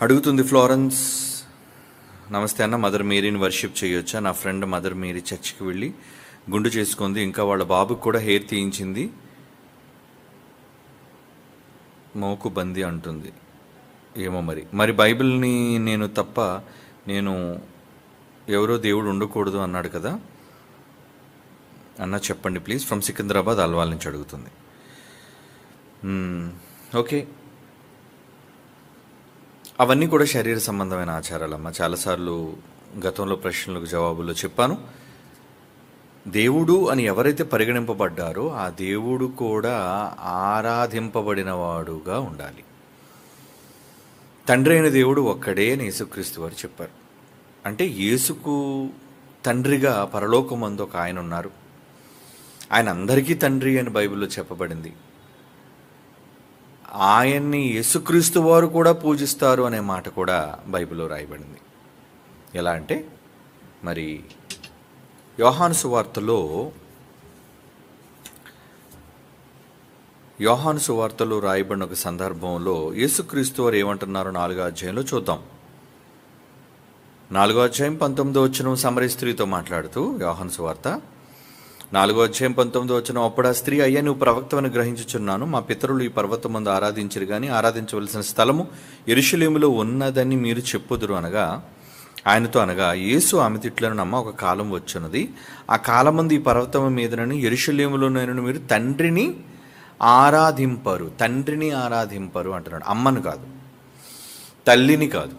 అడుగుతుంది ఫ్లోరెన్స్. నమస్తే అన్న, మదర్ మేరీని వర్షిప్ చేయొచ్చా? నా ఫ్రెండ్ మదర్ మేరీ చర్చికి వెళ్ళి గుండు చేసుకుంది, ఇంకా వాళ్ళ బాబుకి కూడా హెయిర్ తీయించింది, మోకు బందీ అంటుంది. ఏమో మరి బైబిల్ని నేను తప్ప నేను ఎవరో దేవుడు ఉండకూడదు అన్నాడు కదా అన్న, చెప్పండి ప్లీజ్. ఫ్రమ్ సికింద్రాబాద్ అల్వాల్ నుంచి అడుగుతుంది. ఓకే, అవన్నీ కూడా శరీర సంబంధమైన ఆచారాలమ్మ. చాలాసార్లు గతంలో ప్రశ్నలకు జవాబుల్లో చెప్పాను. దేవుడు అని ఎవరైతే పరిగణింపబడ్డారో ఆ దేవుడు కూడా ఆరాధింపబడినవాడుగా ఉండాలి. తండ్రి అయిన దేవుడు ఒక్కడే అని యేసుక్రీస్తు వారు చెప్పారు. అంటే యేసుకు తండ్రిగా పరలోకమందు ఒక ఆయన ఉన్నారు. ఆయన అందరికీ తండ్రి అని బైబిల్లో చెప్పబడింది. ఆయన్ని యేసుక్రీస్తు వారు కూడా పూజిస్తారు అనే మాట కూడా బైబిల్లో రాయబడింది. ఎలా అంటే మరి యోహాను సువార్తలో రాయబడిన ఒక సందర్భంలో యేసుక్రీస్తు వారు ఏమంటున్నారో 4వ అధ్యాయంలో చూద్దాం. 4వ అధ్యాయం 19వ వచనం సమరయ స్త్రీతో మాట్లాడుతూ యోహాను సువార్త 4వ అధ్యాయం 19వ వచనం, అప్పుడు ఆ స్త్రీ, అయ్యా నువ్వు ప్రవక్తవని గ్రహించుచున్నాను. మా పితరులు ఈ పర్వతం ముందు ఆరాధించరు కానీ ఆరాధించవలసిన స్థలము యెరూషలేములో ఉన్నదని మీరు చెప్పుదురు అనగా, ఆయనతో అనగా, యేసు ఆమె తిట్లను, నమ్మ ఒక కాలం వచ్చున్నది, ఆ కాలం ముందు ఈ పర్వతం మీదనను యెరూషలేములోనైనను మీరు తండ్రిని ఆరాధింపరు అంటున్నాడు. అమ్మను కాదు, తల్లిని కాదు.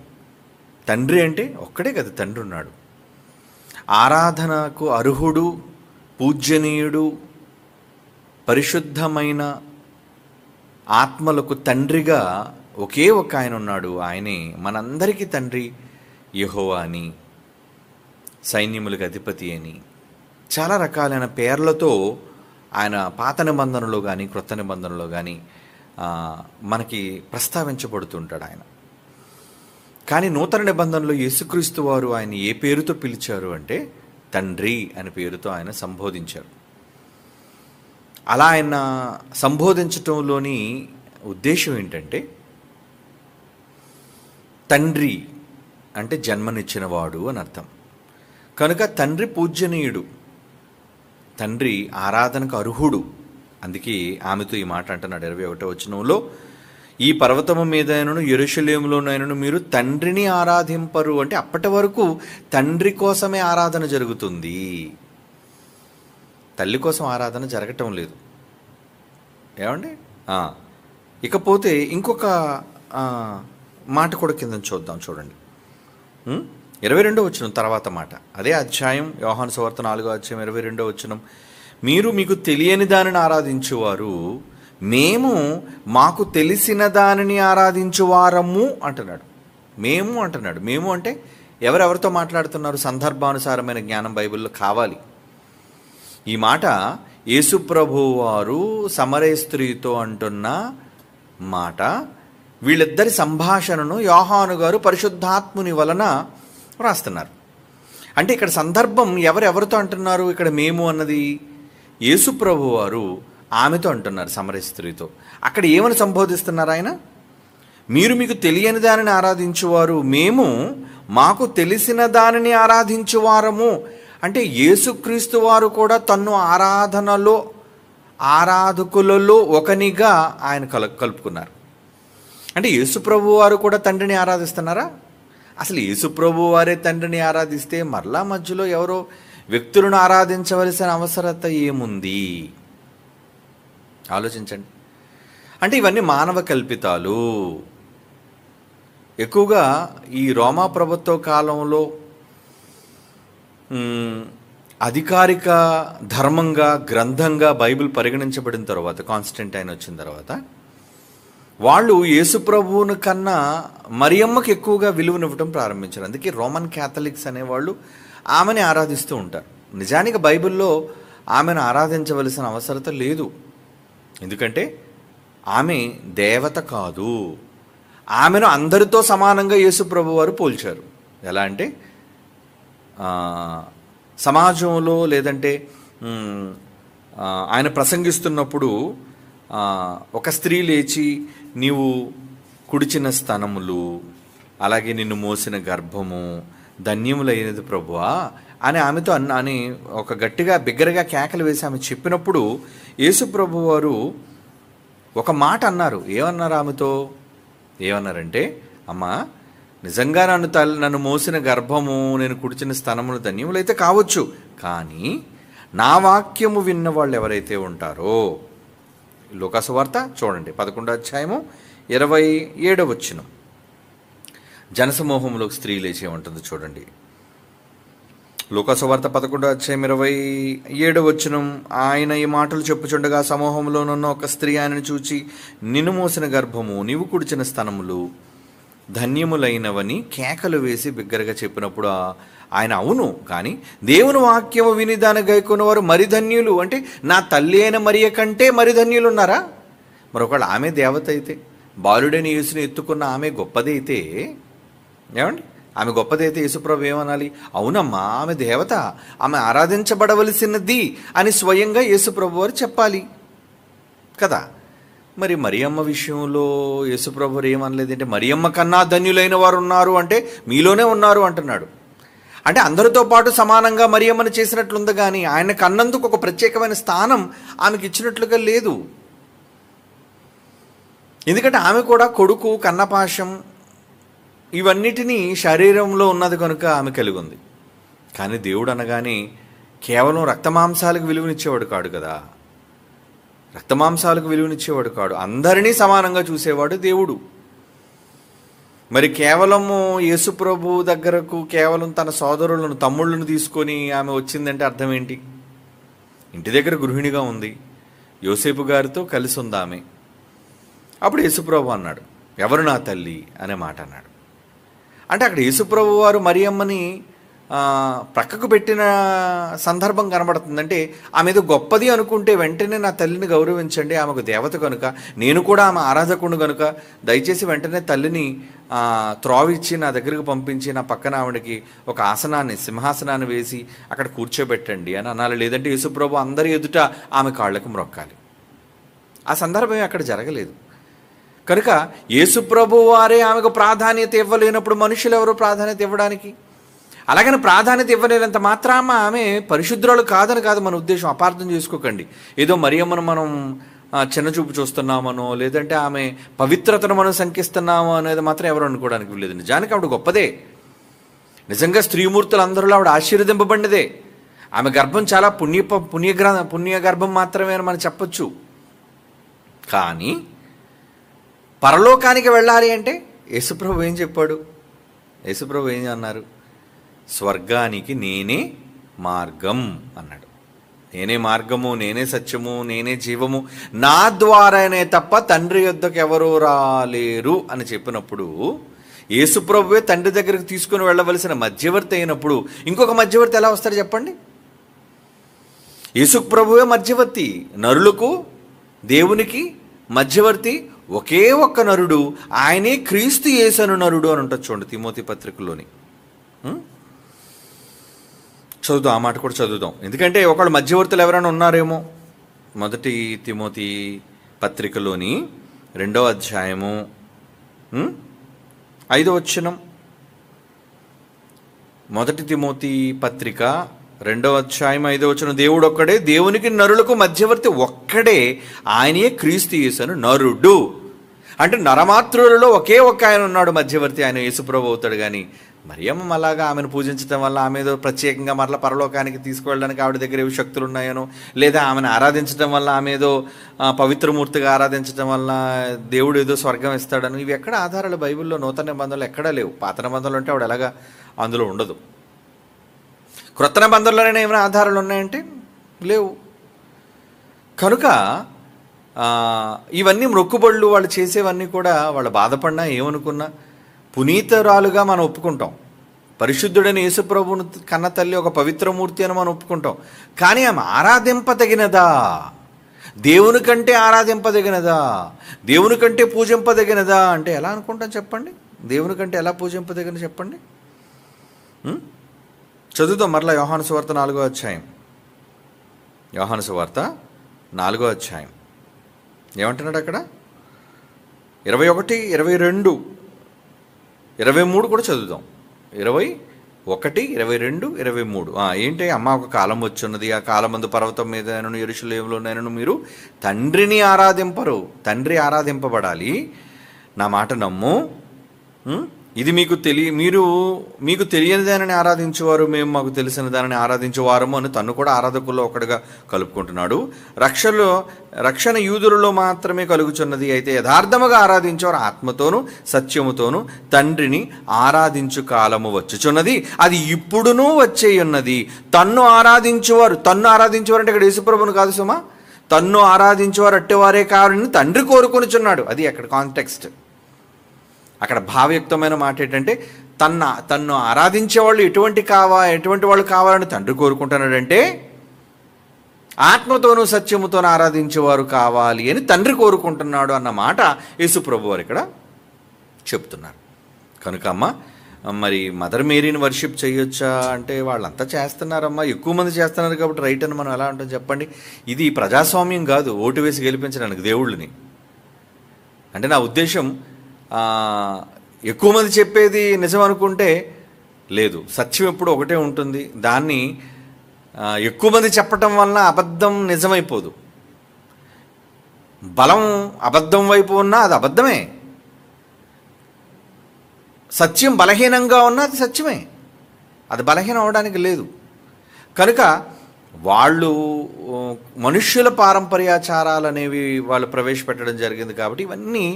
తండ్రి అంటే ఒక్కడే కదా తండ్రి ఉన్నాడు. ఆరాధనకు అర్హుడు, పూజ్యనీయుడు, పరిశుద్ధమైన ఆత్మలకు తండ్రిగా ఒకే ఒక ఆయన ఉన్నాడు. ఆయనే మనందరికీ తండ్రి, యెహోవా అని, సైన్యములకు అధిపతి అని, చాలా రకాలైన పేర్లతో ఆయన పాత నిబంధనలో కానీ క్రొత్త నిబంధనలో కానీ మనకి ప్రస్తావించబడుతుంటాడు ఆయన. కానీ నూతన నిబంధనలో యేసుక్రీస్తు వారు ఆయన ఏ పేరుతో పిలిచారు అంటే తండ్రి అనే పేరుతో ఆయన సంబోధించారు. అలా ఆయన సంబోధించటంలోని ఉద్దేశం ఏంటంటే, తండ్రి అంటే జన్మనిచ్చినవాడు అని అర్థం. కనుక తండ్రి పూజ్యనీయుడు, తండ్రి ఆరాధనకు అర్హుడు. అందుకే ఆమెతో ఈ మాట అంటున్నాడు 21వ వచనంలో, ఈ పర్వతము మీదైనను యెరూషలేములోనైనను మీరు తండ్రిని ఆరాధింపరు. అంటే అప్పటి వరకు తండ్రి కోసమే ఆరాధన జరుగుతుంది, తల్లి కోసం ఆరాధన జరగటం లేదు. ఏమండి? ఇకపోతే ఇంకొక మాట కూడా కింద చూద్దాం, చూడండి. 22వ వచనం తర్వాత మాట, అదే అధ్యాయం యోహాను సువార్త 4వ అధ్యాయం 22వ వచనం, మీరు మీకు తెలియని దానిని ఆరాధించువారు, మేము మాకు తెలిసిన దానిని ఆరాధించువారము అంటున్నాడు. మేము అంటే ఎవరెవరితో మాట్లాడుతున్నారు? సందర్భానుసారమైన జ్ఞానం బైబిల్లో కావాలి. ఈ మాట యేసు ప్రభువు వారు సమరయ స్త్రీతో అంటున్న మాట. వీళ్ళిద్దరి సంభాషణను యోహాను గారు పరిశుద్ధాత్ముని వలన రాస్తున్నారు. అంటే ఇక్కడ సందర్భం ఎవరెవరితో అంటున్నారు? ఇక్కడ మేము అన్నది యేసు ప్రభు వారు ఆమెతో అంటున్నారు, సమరయ స్త్రీతో. అక్కడ ఏమని సంబోధిస్తున్నారు ఆయన? మీరు మీకు తెలియని దానిని ఆరాధించువారు, మేము మాకు తెలిసిన దానిని ఆరాధించువారము. అంటే యేసుక్రీస్తు వారు కూడా తన్ను ఆరాధకులలో ఒకనిగా ఆయన కలుపుకున్నారు. అంటే యేసుప్రభు వారు కూడా తండ్రిని ఆరాధిస్తున్నారా? అసలు యేసుప్రభు వారే తండ్రిని ఆరాధిస్తే మరలా మధ్యలో ఎవరో వ్యక్తులను ఆరాధించవలసిన అవసరత ఏముంది? ఆలోచించండి. అంటే ఇవన్నీ మానవ కల్పితాలు. ఎక్కువగా ఈ రోమా ప్రభుత్వ కాలంలో అధికారిక ధర్మంగా, గ్రంథంగా బైబిల్ పరిగణించబడిన తర్వాత, కాన్స్టంటైన్ వచ్చిన తర్వాత, వాళ్ళు యేసుప్రభువుని కన్నా మరియమ్మకి ఎక్కువగా విలువనివ్వడం ప్రారంభించారు. అందుకే రోమన్ క్యాథలిక్స్ అనేవాళ్ళు ఆమెని ఆరాధిస్తూ ఉంటారు. నిజానికి బైబిల్లో ఆమెను ఆరాధించవలసిన అవసరత లేదు. ఎందుకంటే ఆమె దేవత కాదు. ఆమెను అందరితో సమానంగా యేసుప్రభు వారు పోల్చారు. ఎలా అంటే సమాజంలో లేదంటే ఆయన ప్రసంగిస్తున్నప్పుడు ఒక స్త్రీ లేచి, నీవు కుడిచిన స్తనములు, అలాగే నిన్ను మోసిన గర్భము ధన్యములైనది ప్రభువా అని ఆమెతో అని ఒక గట్టిగా బిగ్గరగా కేకలు వేసి ఆమె చెప్పినప్పుడు యేసు ప్రభు వారు ఒక మాట అన్నారు. ఏమన్నారు ఆమెతో? ఏమన్నారంటే, అమ్మా, నిజంగా నన్ను మోసిన గర్భము నేను కుడిచిన స్తనములు ధన్యములైతే కావచ్చు, కానీ నా వాక్యము విన్న వాళ్ళు ఎవరైతే ఉంటారో, లూకాసు వార్త చూడండి 11:27 జనసమూహంలో స్త్రీ లేచేమంటుంది చూడండి. లూకాసు వార్త 11:27 ఆయన ఈ మాటలు చెప్పుచుండగా సమూహంలోనున్న ఒక స్త్రీ ఆయనను చూచి, నిన్ను మోసిన గర్భము నీవు కుడిచిన స్తనములు ధన్యములైనవని కేకలు వేసి బిగ్గరగా చెప్పినప్పుడు ఆయన అవును, కానీ దేవుని వాక్యము విని దాన్ని గైకొన్నవారు మరి ధన్యులు, అంటే నా తల్లి అయిన మరియ కంటే మరి ధన్యులు ఉన్నారా? మరొకళ్ళు ఆమె దేవత అయితే, బాలుడైన యేసుని ఎత్తుకున్న ఆమె గొప్పదైతే, ఏమండి, ఆమె గొప్పదైతే యేసుప్రభు ఏమనాలి? అవునమ్మా, ఆమె దేవత, ఆమె ఆరాధించబడవలసినది అని స్వయంగా యేసుప్రభు వారు చెప్పాలి కదా. మరి మరియమ్మ విషయంలో యేసుప్రభు వారు ఏమనలేదంటే, మరియమ్మ కన్నా ధన్యులైన వారు ఉన్నారు అంటే మీలోనే ఉన్నారు అంటున్నాడు. అంటే అందరితో పాటు సమానంగా మరియమ్మను చేసినట్లుంది, కానీ ఆయన కన్నందుకు ఒక ప్రత్యేకమైన స్థానం ఆమెకి ఇచ్చినట్లుగా లేదు. ఎందుకంటే ఆమె కూడా కొడుకు, కన్నపాశం ఇవన్నిటినీ శరీరంలో ఉన్నది కనుక ఆమె కలిగి ఉంది. కానీ దేవుడు అనగానే కేవలం రక్తమాంసాలకు విలువనిచ్చేవాడు కాడు కదా. రక్తమాంసాలకు విలువనిచ్చేవాడు కాడు, అందరినీ సమానంగా చూసేవాడు దేవుడు. మరి కేవలము యేసుప్రభు దగ్గరకు కేవలం తన సోదరులను, తమ్ముళ్ళను తీసుకొని ఆమె వచ్చిందంటే అర్థం ఏంటి? ఇంటి దగ్గర గృహిణిగా ఉంది, యోసేపు గారితో కలిసి ఉంది ఆమె. అప్పుడు యేసుప్రభు అన్నాడు, ఎవరు నా తల్లి అనే మాట అన్నాడు. అంటే అక్కడ యేసుప్రభు వారు మరియమ్మని ప్రక్కకు పెట్టిన సందర్భం కనబడుతుంది. అంటే ఆమె ఏదో గొప్పది అనుకుంటే వెంటనే నా తల్లిని గౌరవించండి, ఆమెకు దేవత కనుక, నేను కూడా ఆమె ఆరాధకుడు కనుక దయచేసి వెంటనే తల్లిని త్రోవిచ్చి నా దగ్గరకు పంపించి నా పక్కన ఆవిడకి ఒక ఆసనాన్ని, సింహాసనాన్ని వేసి అక్కడ కూర్చోబెట్టండి అని అనాలి. లేదంటే యేసుప్రభు అందరి ఎదుట ఆమె కాళ్ళకు మ్రొక్కాలి. ఆ సందర్భం అక్కడ జరగలేదు కనుక యేసుప్రభు వారే ఆమెకు ప్రాధాన్యత ఇవ్వలేనప్పుడు మనుషులు ఎవరు ప్రాధాన్యత ఇవ్వడానికి? అలాగని ప్రాధాన్యత ఇవ్వలేనంత మాత్రాన ఆమె పరిశుద్ధురాలు కాదని కాదు మన ఉద్దేశం, అపార్థం చేసుకోకండి. ఏదో మరియమ్మను మనం చిన్నచూపు చూస్తున్నామనో, లేదంటే ఆమె పవిత్రతను మనం శంకిస్తున్నామో అనేది మాత్రం ఎవరు అనుకోవడానికి లేదు. నిజానికి ఆవిడ గొప్పదే, నిజంగా స్త్రీమూర్తులు అందరిలో ఆవిడ ఆశీర్వదింపబడినదే. ఆమె గర్భం చాలా పుణ్య గర్భం మాత్రమే అని మనం చెప్పచ్చు. కానీ పరలోకానికి వెళ్ళాలి అంటే యేసుప్రభు ఏం చెప్పాడు? యేసుప్రభు ఏం అన్నారు? స్వర్గానికి నేనే మార్గం అన్నాడు. నేనే మార్గము, నేనే సత్యము, నేనే జీవము, నా ద్వారానే తప్ప తండ్రి యొద్దకు ఎవరూ రాలేరు అని చెప్పినప్పుడు యేసుప్రభువే తండ్రి దగ్గరికి తీసుకుని వెళ్ళవలసిన మధ్యవర్తి అయినప్పుడు ఇంకొక మధ్యవర్తి ఎలా వస్తాడు చెప్పండి? యేసుప్రభువే మధ్యవర్తి, నరులకు దేవునికి మధ్యవర్తి ఒకే ఒక్క నరుడు, ఆయనే క్రీస్తు యేసను నరుడు అని ఉంటుంది చూడండి తిమోతి పత్రికలోని. చదువుదాం, ఆ మాట కూడా చదువుదాం, ఎందుకంటే ఒకళ్ళు మధ్యవర్తులు ఎవరైనా ఉన్నారేమో. 1 తిమోతి పత్రికలోని 2వ అధ్యాయము 5వ వచనం. 1 తిమోతి పత్రిక 2వ అధ్యాయం 5వ వచనం. దేవుడు ఒక్కడే, దేవునికి నరులకు మధ్యవర్తి ఒక్కడే, ఆయనే క్రీస్తు యేసను నరుడు. అంటే నరమాతృలలో ఒకే ఒక్క ఆయన ఉన్నాడు మధ్యవర్తి, ఆయన యేసుప్రభు అవుతాడు. కానీ మరియమ్మ అలాగా ఆమెను పూజించడం వల్ల ఆమె ఏదో ప్రత్యేకంగా మరలా పరలోకానికి తీసుకువెళ్ళడానికి ఆవిడ దగ్గర ఏవి శక్తులు ఉన్నాయనో, లేదా ఆమెను ఆరాధించడం వల్ల ఆమె ఏదో పవిత్రమూర్తిగా ఆరాధించడం వల్ల దేవుడు ఏదో స్వర్గం ఇస్తాడని ఇవి ఎక్కడ ఆధారాలు బైబిల్లో నూతన నిబంధనలు ఎక్కడా లేవు. పాత నిబంధనలు అంటే ఆవిడ ఎలాగా అందులో ఉండదు. క్రొత్త నిబంధనలోనే ఏమైనా ఆధారాలు ఉన్నాయంటే లేవు. కనుక ఇవన్నీ మొక్కుబళ్ళు వాళ్ళు చేసేవన్నీ కూడా వాళ్ళు బాధపడినా ఏమనుకున్నా పునీతరాలుగా మనం ఒప్పుకుంటాం. పరిశుద్ధుడైన యేసుప్రభుని కన్న తల్లి ఒక పవిత్రమూర్తి అని మనం ఒప్పుకుంటాం. కానీ ఆమె ఆరాధింపదగినదా? దేవుని కంటే ఆరాధింపదగినదా? దేవుని కంటే పూజింపదగినదా అంటే ఎలా అనుకుంటాం చెప్పండి? దేవుని కంటే ఎలా పూజింపదగిన చెప్పండి? చదువుతాం మరలా యోహాను సువార్త 4వ అధ్యాయం. యోహాను సువార్త 4వ అధ్యాయం ఏమంటున్నాడు అక్కడ? 21, 22 23 కూడా చదువుదాం. 21, 22, 23. ఏంటి అమ్మ, ఒక కాలం వచ్చున్నది, ఆ కాలమందు పర్వతం మీద యెరూషలేములోనైనను మీరు తండ్రిని ఆరాధింపరు. తండ్రి ఆరాధింపబడాలి. నా మాట నమ్ము. ఇది మీకు తెలియని దానిని ఆరాధించేవారు, మేము మాకు తెలిసిన దానిని ఆరాధించేవారము అని తను కూడా ఆరాధకుల్లో ఒకటిగా కలుపుకుంటున్నాడు. రక్షణ యూదులలో మాత్రమే కలుగుచున్నది. అయితే యథార్థముగా ఆరాధించేవారు ఆత్మతోనూ సత్యముతోనూ తండ్రిని ఆరాధించు కాలము వచ్చుచున్నది, అది ఇప్పుడునూ వచ్చేయున్నది. తన్ను ఆరాధించేవారు అంటే ఇక్కడ యేసుప్రభుని కాదు సుమా, తన్ను ఆరాధించేవారు అట్టేవారే కావాలని తండ్రి కోరుకొనిచున్నాడు. అది అక్కడ కాంటెక్స్ట్. అక్కడ భావయుక్తమైన మాట ఏంటంటే తన్ను ఆరాధించేవాళ్ళు ఎటువంటి వాళ్ళు కావాలని తండ్రి కోరుకుంటున్నాడంటే ఆత్మతోనూ సత్యముతోనూ ఆరాధించేవారు కావాలి అని తండ్రి కోరుకుంటున్నాడు అన్న మాట యేసుప్రభు వారు ఇక్కడ చెప్తున్నారు. కనుక అమ్మ, మరి మదర్ మేరీని వర్షిప్ చేయొచ్చా అంటే వాళ్ళంతా చేస్తున్నారమ్మా, ఎక్కువ మంది చేస్తున్నారు కాబట్టి రైట్ అని మనం ఎలా అంటాం చెప్పండి. ఇది ప్రజాస్వామ్యం కాదు, ఓటు వేసి గెలిపించడానికి దేవుళ్ళని. అంటే నా ఉద్దేశం, ఎక్కువ మంది చెప్పేది నిజం అనుకుంటే లేదు, సత్యం ఎప్పుడు ఒకటే ఉంటుంది. దాన్ని ఎక్కువ మంది చెప్పటం వలన అబద్ధం నిజమైపోదు. బలం అబద్ధం వైపు ఉన్నా అది అబద్ధమే, సత్యం బలహీనంగా ఉన్నా అది సత్యమే, అది బలహీనం అవడానికి లేదు. కనుక వాళ్ళు మనుష్యుల పారంపర్యాచారాలు అనేవి వాళ్ళు ప్రవేశపెట్టడం జరిగింది. కాబట్టి ఇవన్నీ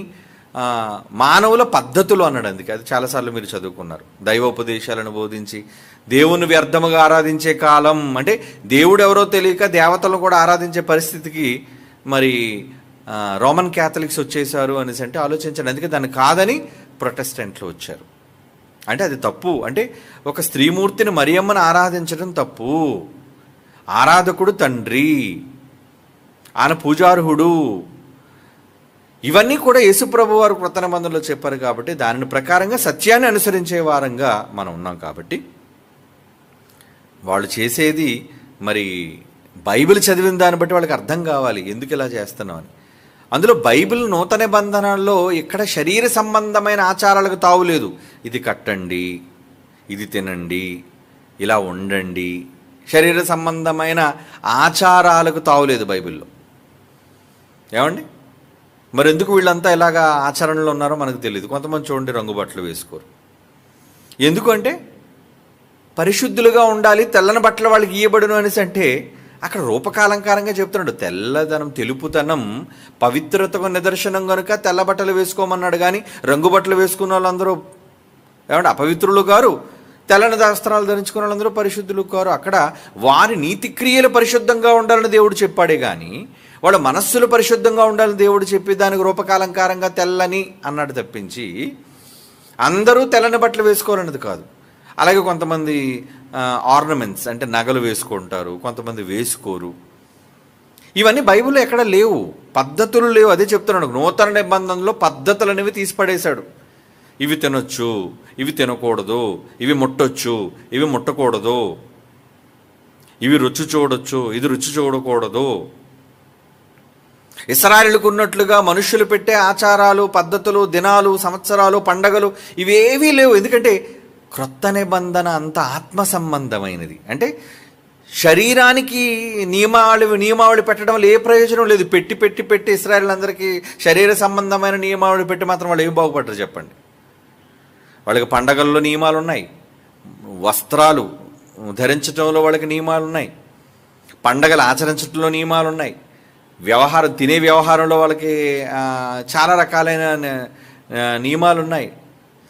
మానవుల పద్ధతులు అన్నాడు. అందుకే అది చాలాసార్లు మీరు చదువుకున్నారు. దైవోపదేశాలను బోధించి దేవుని వ్యర్థముగా ఆరాధించే కాలం, అంటే దేవుడు ఎవరో తెలియక దేవతలను కూడా ఆరాధించే పరిస్థితికి మరి రోమన్ క్యాథలిక్స్ వచ్చేసారు అనేసి అంటే ఆలోచించండి. అందుకే దాన్ని కాదని ప్రొటెస్టెంట్లు వచ్చారు. అంటే అది తప్పు. అంటే ఒక స్త్రీమూర్తిని మరియమ్మను ఆరాధించడం తప్పు. ఆరాధకుడు తండ్రి, ఆయన పూజార్హుడు. ఇవన్నీ కూడా యేసుప్రభు వారు కృత నిబంధనలో చెప్పారు. కాబట్టి దాని ప్రకారంగా సత్యాన్ని అనుసరించే వారంగా మనం ఉన్నాం. కాబట్టి వాళ్ళు చేసేది మరి బైబిల్ చదివిన దాన్ని బట్టి వాళ్ళకి అర్థం కావాలి ఎందుకు ఇలా చేస్తున్నాం అని. అందులో బైబిల్ నూతన నిబంధనల్లో ఇక్కడ శరీర సంబంధమైన ఆచారాలకు తావులేదు. ఇది కట్టండి, ఇది తినండి, ఇలా ఉండండి, శరీర సంబంధమైన ఆచారాలకు తావులేదు బైబిల్లో. ఏమండి, మరి ఎందుకు వీళ్ళంతా ఇలాగా ఆచరణలో ఉన్నారో మనకు తెలియదు. కొంతమంది చూడండి రంగు బట్టలు వేసుకోరు. ఎందుకంటే పరిశుద్ధులుగా ఉండాలి, తెల్లని బట్టలు వాళ్ళకి ఇయ్యబడును అనేసి అంటే అక్కడ రూపకాలంకారంగా చెప్తున్నాడు. తెల్లదనం, తెలుపుతనం పవిత్రతకు నిదర్శనం కనుక తెల్ల బట్టలు వేసుకోమన్నాడు. కానీ రంగు బట్టలు వేసుకున్న వాళ్ళందరూ ఏమంటే అపవిత్రులు కారు, తెల్లని వస్త్రాలు ధరించుకున్న వాళ్ళందరూ పరిశుద్ధులు కారు. అక్కడ వారి నీతిక్రియలు పరిశుద్ధంగా ఉండాలని దేవుడు చెప్పాడే కానీ వాళ్ళ మనస్సులు పరిశుద్ధంగా ఉండాలని దేవుడు చెప్పి దానికి రూపకాలంకారంగా తెల్లని అన్నాడు తప్పించి అందరూ తెల్లని బట్టలు వేసుకోవాలన్నది కాదు. అలాగే కొంతమంది ఆర్నమెంట్స్ అంటే నగలు వేసుకుంటారు, కొంతమంది వేసుకోరు. ఇవన్నీ బైబిల్లో ఎక్కడ లేవు, పద్ధతులు లేవు. అదే చెప్తున్నాడు, నూతన నిబంధనలో పద్ధతులు అనేవి తీసిపడేశాడు. ఇవి తినొచ్చు, ఇవి తినకూడదు, ఇవి ముట్టొచ్చు, ఇవి ముట్టకూడదు, ఇవి రుచి చూడొచ్చు, ఇది రుచి చూడకూడదు. ఇశ్రాయేలుకు ఉన్నట్లుగా మనుషులు పెట్టే ఆచారాలు, పద్ధతులు, దినాలు, సంవత్సరాలు, పండగలు ఇవేవీ లేవు. ఎందుకంటే క్రొత్త నిబంధన అంత ఆత్మ సంబంధమైనది. అంటే శరీరానికి నియమావళి పెట్టడం వల్ల ఏ ప్రయోజనం లేదు. పెట్టి ఇశ్రాయేలులందరికీ శరీర సంబంధమైన నియమావళి పెట్టి మాత్రం వాళ్ళు ఏం బాగుపడరు చెప్పండి. వాళ్ళకి పండగల్లో నియమాలు ఉన్నాయి, వస్త్రాలు ధరించడంలో వాళ్ళకి నియమాలు ఉన్నాయి, పండగలు ఆచరించడంలో నియమాలు ఉన్నాయి, తినే వ్యవహారంలో వాళ్ళకి చాలా రకాలైన నియమాలు ఉన్నాయి,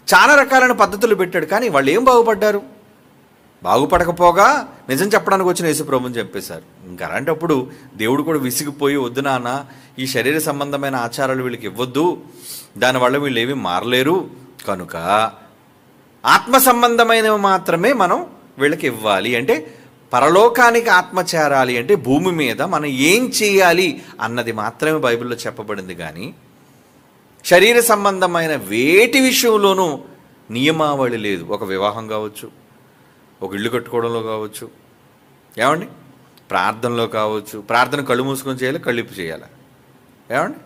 చాలా రకాలైన పద్ధతులు పెట్టాడు. కానీ వాళ్ళు ఏం బాగుపడ్డారు? బాగుపడకపోగా నిజం చెప్పడానికి వచ్చిన యేసుప్రభుని చెప్పేశారు. ఇంకా అలాంటప్పుడు దేవుడు కూడా విసిగిపోయి, వద్దు నాన్న, ఈ శరీర సంబంధమైన ఆచారాలు వీళ్ళకి ఇవ్వద్దు, దానివల్ల వీళ్ళు ఏమీ మారలేరు, కనుక ఆత్మ సంబంధమైనవి మాత్రమే మనం వీళ్ళకి ఇవ్వాలి. అంటే పరలోకానికి ఆత్మ చేరాలి అంటే భూమి మీద మనం ఏం చేయాలి అన్నది మాత్రమే బైబిల్లో చెప్పబడింది. కానీ శరీర సంబంధమైన వేటి విషయంలోనూ నియమావళి లేదు. ఒక వివాహం కావచ్చు, ఒక ఇల్లు కట్టుకోవడంలో కావచ్చు, ఏమండి, ప్రార్థనలో కావచ్చు. ప్రార్థన కళ్ళు మూసుకొని చేయాలి, కళ్ళిప్పు చేయాలి, ఏమండి,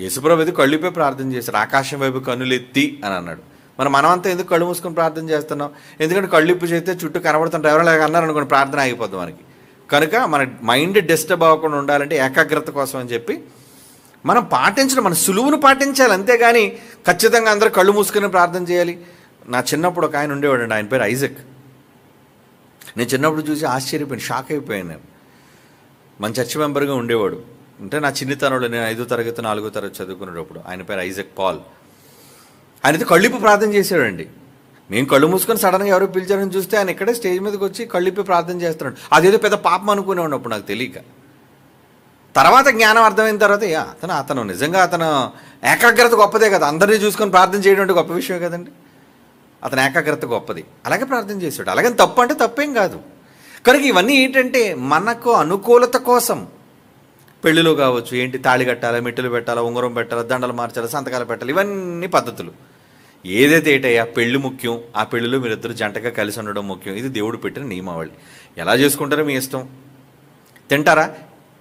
యేసుప్రభు అయితే కళ్ళుపై ప్రార్థన చేశారు, ఆకాశం వైపు కన్నులెత్తి అని అన్నాడు. మనమంతా ఎందుకు కళ్ళు మూసుకొని ప్రార్థన చేస్తున్నాం? ఎందుకంటే కళ్ళిప్పు చేస్తే చుట్టూ కనబడుతుంటారు, ఎవరైనా అన్నారు అనుకోండి ప్రార్థన ఆగిపోద్ది మనకి. కనుక మన మైండ్ డిస్టర్బ్ అవ్వకుండా ఉండాలంటే ఏకాగ్రత కోసం అని చెప్పి మనం పాటించడం, మన సులువును పాటించాలి, అంతేగాని ఖచ్చితంగా అందరూ కళ్ళు మూసుకొని ప్రార్థన చేయాలి. నా చిన్నప్పుడు ఒక ఆయన ఉండేవాడండి, ఆయన పేరు ఐజక్. నేను చిన్నప్పుడు చూసి ఆశ్చర్యపోయాను, షాక్ అయిపోయాను. నేను మన చర్చ్ మెంబర్గా ఉండేవాడు. అంటే నా చిన్నతనంలో నేను 5వ తరగతి 4వ తరగతి చదువుకునేటప్పుడు. ఆయన పేరు ఐజక్ పాల్. ఆయనతో కళ్ళిప్పు ప్రార్థన చేశాడండి. మేము కళ్ళు మూసుకొని సడన్గా ఎవరో పిలిచారని చూస్తే ఆయన ఇక్కడే స్టేజ్ మీదకి వచ్చి కళ్ళిప్పి ప్రార్థన చేస్తున్నాడు. అదేదో పెద్ద పాపం అనుకునేవాడు అప్పుడు నాకు తెలియక. తర్వాత జ్ఞానం అర్థమైన తర్వాత అతను నిజంగా అతను ఏకాగ్రత గొప్పదే కదా, అందరినీ చూసుకొని ప్రార్థన చేయడం అంటే గొప్ప విషయం కదండి. అతను ఏకాగ్రత గొప్పది, అలాగే ప్రార్థన చేశాడు. అలాగని తప్పు అంటే తప్పేం కాదు. కనుక ఇవన్నీ ఏంటంటే మనకు అనుకూలత కోసం, పెళ్ళిలో కావచ్చు, ఏంటి తాళి కట్టాలా, మెట్టులు పెట్టాలా, ఉంగరం పెట్టాలా, దండలు మార్చాలా, సంతకాలు పెట్టాలి, ఇవన్నీ పద్ధతులు. ఏదైతే ఏంటయ్యా పెళ్ళి ముఖ్యం, ఆ పెళ్ళిలో మీరిద్దరు జంటగా కలిసి ఉండడం ముఖ్యం. ఇది దేవుడు పెట్టిన నియమావళి. ఎలా చేసుకుంటారో మీ ఇష్టం. తింటారా,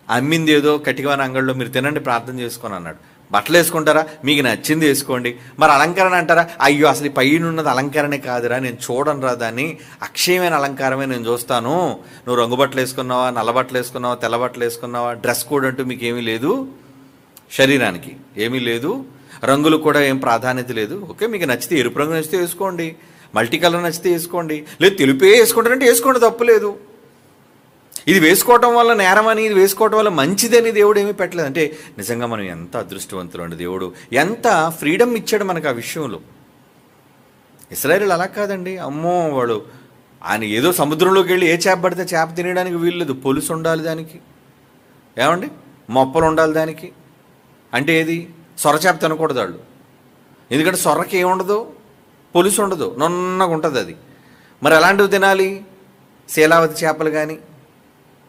అమ్మింది ఏదో కటికవాని అంగడిలో మీరు తినండి ప్రార్థన చేసుకొని అన్నాడు. బట్టలు వేసుకుంటారా, మీకు నచ్చింది వేసుకోండి. మరి అలంకరణ అంటారా, అయ్యో అసలు ఈ పైన ఉన్నది అలంకరణే కాదురా, నేను చూడను రా దాన్ని, అక్షయమైన అలంకారమే నేను చూస్తాను. నువ్వు రంగు బట్టలు వేసుకున్నావా, నల్ల బట్టలు వేసుకున్నావా, తెల్ల బట్టలు వేసుకున్నావా, డ్రెస్ కోడ్ అంటూ మీకు ఏమీ లేదు, శరీరానికి ఏమీ లేదు, రంగులు కూడా ఏం ప్రాధాన్యత లేదు. ఓకే, మీకు నచ్చితే ఎరుపు రంగు నచ్చితే వేసుకోండి, మల్టీ కలర్ నచ్చితే వేసుకోండి, లేదు తెలుపే వేసుకుంటారంటే వేసుకోండి, తప్పులేదు. ఇది వేసుకోవటం వల్ల నేరమని, ఇది వేసుకోవటం వల్ల మంచిదని దేవుడు ఏమీ పెట్టలేదు. అంటే నిజంగా మనం ఎంత అదృష్టవంతులు అండి, దేవుడు ఎంత ఫ్రీడమ్ ఇచ్చాడు మనకు ఆ విషయంలో. ఇశ్రాయేలు అలా కాదండి, అమ్మో వాడు ఆయన ఏదో సముద్రంలోకి వెళ్ళి ఏ చేప పడితే చేప తినడానికి వీల్లేదు, పొలుసు ఉండాలి దానికి, ఏమండి మొప్పలు ఉండాలి దానికి. అంటే ఏది, సొరచేప తినకూడదు వాళ్ళు, ఎందుకంటే సొర్రకి ఏముండదు, పొలుసు ఉండదు, నున్నగా ఉంటుంది అది. మరి ఎలాంటివి తినాలి, శీలావతి చేపలు కానీ,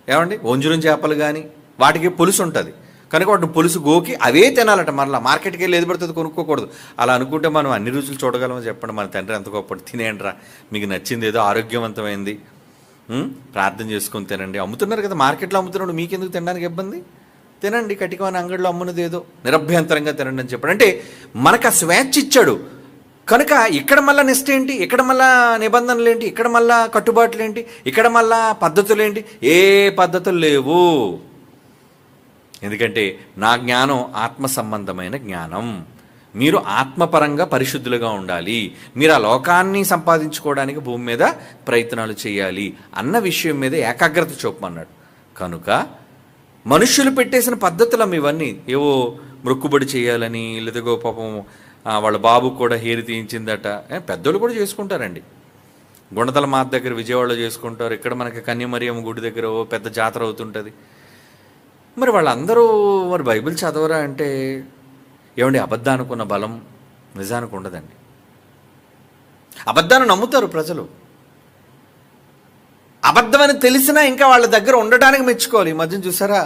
ఏమండి వంజురం చేపలు కానీ, వాటికి పులుసు ఉంటుంది. కనుక వాటిని పులుసు గోకి అవే తినాలట. మరలా మార్కెట్కి వెళ్ళి ఏది పడుతుంది కొనుక్కోకూడదు. అలా అనుకుంటే మనం అన్ని రుచులు చూడగలమని చెప్పండి. మన తండ్రి ఎంత గొప్పటి, తినేయండిరా, మీకు నచ్చింది ఏదో ఆరోగ్యవంతమైంది ప్రార్థన చేసుకొని తినండి. అమ్ముతున్నారు కదా మార్కెట్లో, అమ్ముతున్నాడు, మీకెందుకు తినడానికి ఇబ్బంది, తినండి. కటికమైన అంగడిలో అమ్మున్నది ఏదో నిరభ్యంతరంగా తినండి అని చెప్పాడు. అంటే మనకు ఆ స్వేచ్ఛ ఇచ్చాడు. కనుక ఇక్కడ మళ్ళీ నెక్స్ట్ ఏంటి, ఇక్కడ మళ్ళా నిబంధనలు ఏంటి, ఇక్కడ మళ్ళా కట్టుబాట్లు ఏంటి, ఇక్కడ మళ్ళా పద్ధతులు ఏంటి, ఏ పద్ధతులు లేవు. ఎందుకంటే నా జ్ఞానం ఆత్మ సంబంధమైన జ్ఞానం. మీరు ఆత్మపరంగా పరిశుద్ధులుగా ఉండాలి, మీరు ఆ లోకాన్ని సంపాదించుకోవడానికి భూమి మీద ప్రయత్నాలు చేయాలి అన్న విషయం మీద ఏకాగ్రత చూపమన్నాడు. కనుక మనుష్యులు పెట్టేసిన పద్ధతులు ఇవన్నీ, ఏవో మొక్కుబడి చేయాలని, లేదో పాపం వాళ్ళ బాబు కూడా హేరి తీయించిందట. పెద్దోళ్ళు కూడా చేసుకుంటారండి. గుణదల మాత దగ్గర విజయవాడలో చేసుకుంటారు, ఇక్కడ మనకి కన్యమరియమ్మ గుడి దగ్గర పెద్ద జాతర అవుతుంటుంది. మరి వాళ్ళందరూ మరి బైబిల్ చదవరా అంటే ఏమండి, అబద్ధానికి ఉన్న బలం నిజానికి ఉండదండి. అబద్ధాన్ని నమ్ముతారు ప్రజలు, అబద్ధమని తెలిసినా ఇంకా వాళ్ళ దగ్గర ఉండటానికి మెచ్చుకోవాలి. ఈ మధ్యన చూసారా,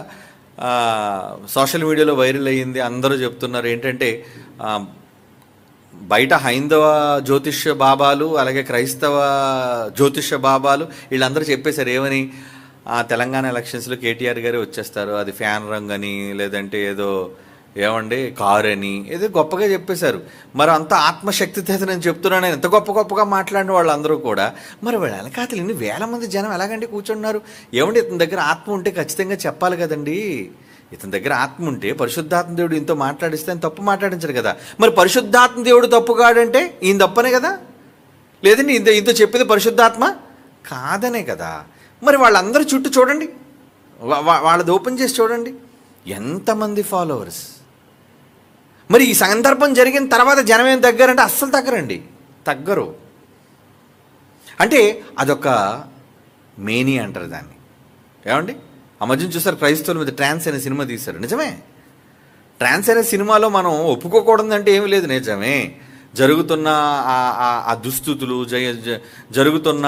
సోషల్ మీడియాలో వైరల్ అయ్యింది, అందరూ చెప్తున్నారు ఏంటంటే బయట హైందవ జ్యోతిష్య బాబాలు అలాగే క్రైస్తవ జ్యోతిష్య బాబాలు వీళ్ళందరూ చెప్పేశారు ఏమని, తెలంగాణ ఎలక్షన్స్లో కేటీఆర్ గారే వచ్చేస్తారు, అది ఫ్యాన్ రంగ్ అని, లేదంటే ఏదో ఏమండి కారు అని ఏదో గొప్పగా చెప్పేశారు. మరి అంత ఆత్మశక్తితో నేను చెప్తున్నాను, ఎంత గొప్పగా మాట్లాడిన వాళ్ళందరూ కూడా. మరి వాళ్ళ వెనకాతలు ఇన్ని వేల మంది జనం ఎలాగండి కూర్చున్నారు? ఏమండి ఇతని దగ్గర ఆత్మ ఉంటే ఖచ్చితంగా చెప్పాలి కదండి. ఇతని దగ్గర ఆత్మ ఉంటే పరిశుద్ధాత్మ దేవుడు ఇంతో మాట్లాడిస్తే ఆయన తప్పు మాట్లాడించాడు కదా. మరి పరిశుద్ధాత్మ దేవుడు తప్పుగాడంటే ఈయన తప్పనే కదా, లేదండి ఇంత చెప్పింది పరిశుద్ధాత్మ కాదనే కదా. మరి వాళ్ళందరూ చుట్టూ చూడండి, వాళ్ళది ఓపెన్ చేసి చూడండి, ఎంతమంది ఫాలోవర్స్. మరి ఈ సందర్భం జరిగిన తర్వాత జనం ఏం తగ్గారంటే అస్సలు తగ్గరు. అంటే అదొక మేనీ అంటారు దాన్ని, ఏమండి. ఆ మధ్యన చూసారు క్రైస్తవుల మీద ట్రాన్స్ అనే సినిమా తీశారు, నిజమే. ట్రాన్స్ అనే సినిమాలో మనం ఒప్పుకోకూడదంటే ఏమీ లేదు, నిజమే. జరుగుతున్న ఆ దుస్థితులు, జరుగుతున్న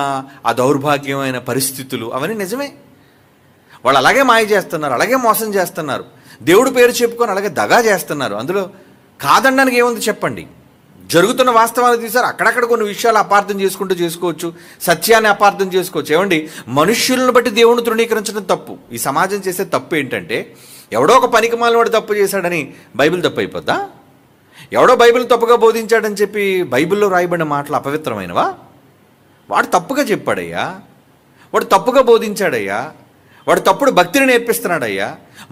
ఆ దౌర్భాగ్యమైన పరిస్థితులు అవన్నీ నిజమే. వాళ్ళు అలాగే మాయ చేస్తున్నారు, అలాగే మోసం చేస్తున్నారు, దేవుడి పేరు చెప్పుకొని అలాగే దగా చేస్తున్నారు. అందులో కాదనడానికి ఏముంది చెప్పండి. జరుగుతున్న వాస్తవాలు తీశారు, అక్కడక్కడ కొన్ని విషయాలు అపార్థం చేసుకోవచ్చు, సత్యాన్ని అపార్థం చేసుకోవచ్చు. ఏమండి, మనుష్యులను బట్టి దేవుని తృణీకరించడం తప్పు. ఈ సమాజం చేసే తప్పు ఏంటంటే ఎవడో ఒక పనికిమాలిన వాడు తప్పు చేశాడని బైబిల్ తప్పు అయిపోద్దా? ఎవడో బైబిల్ తప్పుగా బోధించాడని చెప్పి బైబిల్లో రాయబడిన మాటలు అపవిత్రమైనవా? వాడు తప్పుగా చెప్పాడయ్యా, వాడు తప్పుగా బోధించాడయ్యా, వాడు తప్పుడు భక్తిని నేర్పిస్తున్నాడయ్యా.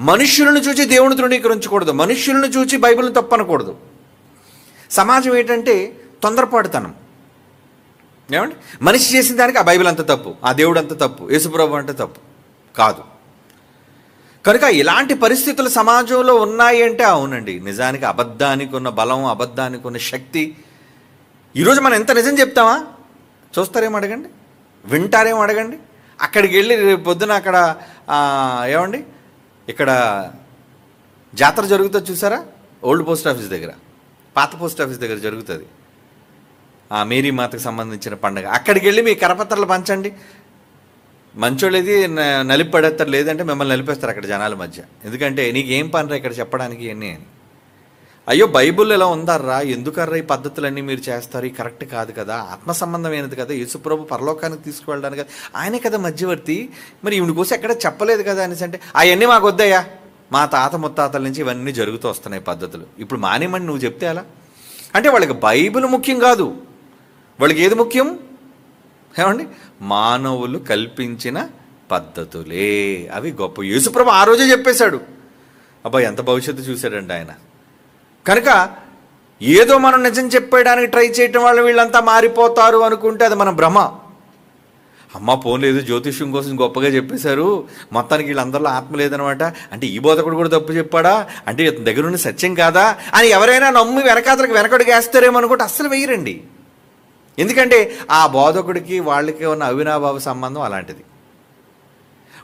మనుష్యులను చూసి దేవుని తృణీకరించకూడదు, మనుష్యులను చూసి బైబిల్ని తప్పు అనకూడదు. సమాజం ఏంటంటే తొందరపాటుతనం. ఏమండి, మనిషి చేసిన దానికి ఆ బైబిల్ అంత తప్పు, ఆ దేవుడు అంత తప్పు, యేసుప్రభు అంటే తప్పు కాదు. కనుక ఇలాంటి పరిస్థితులు సమాజంలో ఉన్నాయి అంటే అవునండి, నిజానికి అబద్ధానికి ఉన్న బలం, అబద్ధానికి ఉన్న శక్తి. ఈరోజు మనం ఎంత నిజం చెప్తామా? చూస్తారేమో అడగండి, వింటారేమో అడగండి. అక్కడికి వెళ్ళి రేపు పొద్దున అక్కడ ఏమండి ఇక్కడ జాతర జరుగుతుంది చూసారా, ఓల్డ్ పోస్ట్ ఆఫీస్ దగ్గర, పాత పోస్ట్ ఆఫీస్ దగ్గర జరుగుతుంది మేరీ మాతకు సంబంధించిన పండుగ. అక్కడికి వెళ్ళి మీ కరపత్రాలు పంచండి. మంచోళ్ళది నలిపి పడేస్తారు, లేదంటే మిమ్మల్ని నలిపేస్తారు అక్కడ జనాల మధ్య. ఎందుకంటే నీకేం పనిరా ఇక్కడ చెప్పడానికి ఇవన్నీ అని. అయ్యో బైబుల్ ఎలా ఉందారా, ఎందుకర్రా ఈ పద్ధతులన్నీ మీరు చేస్తారు, ఈ కరెక్ట్ కాదు కదా, ఆత్మ సంబంధమైనది కదా, యేసుప్రభు పరలోకానికి తీసుకువెళ్ళడానికి కదా, ఆయనే కదా మధ్యవర్తి, మరి ఈవిడ కోసం ఎక్కడ చెప్పలేదు కదా అనేసి అంటే అవన్నీ మాకు వద్దయ్యా, మా తాత ముత్తాతల నుంచి ఇవన్నీ జరుగుతూ వస్తున్నాయి పద్ధతులు, ఇప్పుడు మానేమని నువ్వు చెప్తే అలా అంటే వాళ్ళకి బైబిల్ ముఖ్యం కాదు, వాళ్ళకి ఏది ముఖ్యం? ఏమండి, మానవులు కల్పించిన పద్ధతులే అవి గొప్ప. యేసుప్రభు ఆ రోజే చెప్పేశాడు. అబ్బాయి ఎంత భవిష్యత్తు చూశాడండి ఆయన. కనుక ఏదో మనం నిజం చెప్పేయడానికి ట్రై చేయటం వల్ల వీళ్ళంతా మారిపోతారు అనుకుంటే అది మన భ్రమ. అమ్మ పోలేదు, జ్యోతిష్యం కోసం గొప్పగా చెప్పేశారు, మొత్తానికి వీళ్ళందరిలో ఆత్మ లేదనమాట, అంటే ఈ బోధకుడు కూడా తప్పు చెప్పాడా, అంటే ఇతని దగ్గర ఉన్న సత్యం కాదా అని ఎవరైనా నమ్మి వెనకాతలకు వెనకడుగు వేస్తారేమో అనుకుంటే అస్సలు వేయరండి. ఎందుకంటే ఆ బోధకుడికి వాళ్ళకి ఉన్న అవినాభావ సంబంధం అలాంటిది.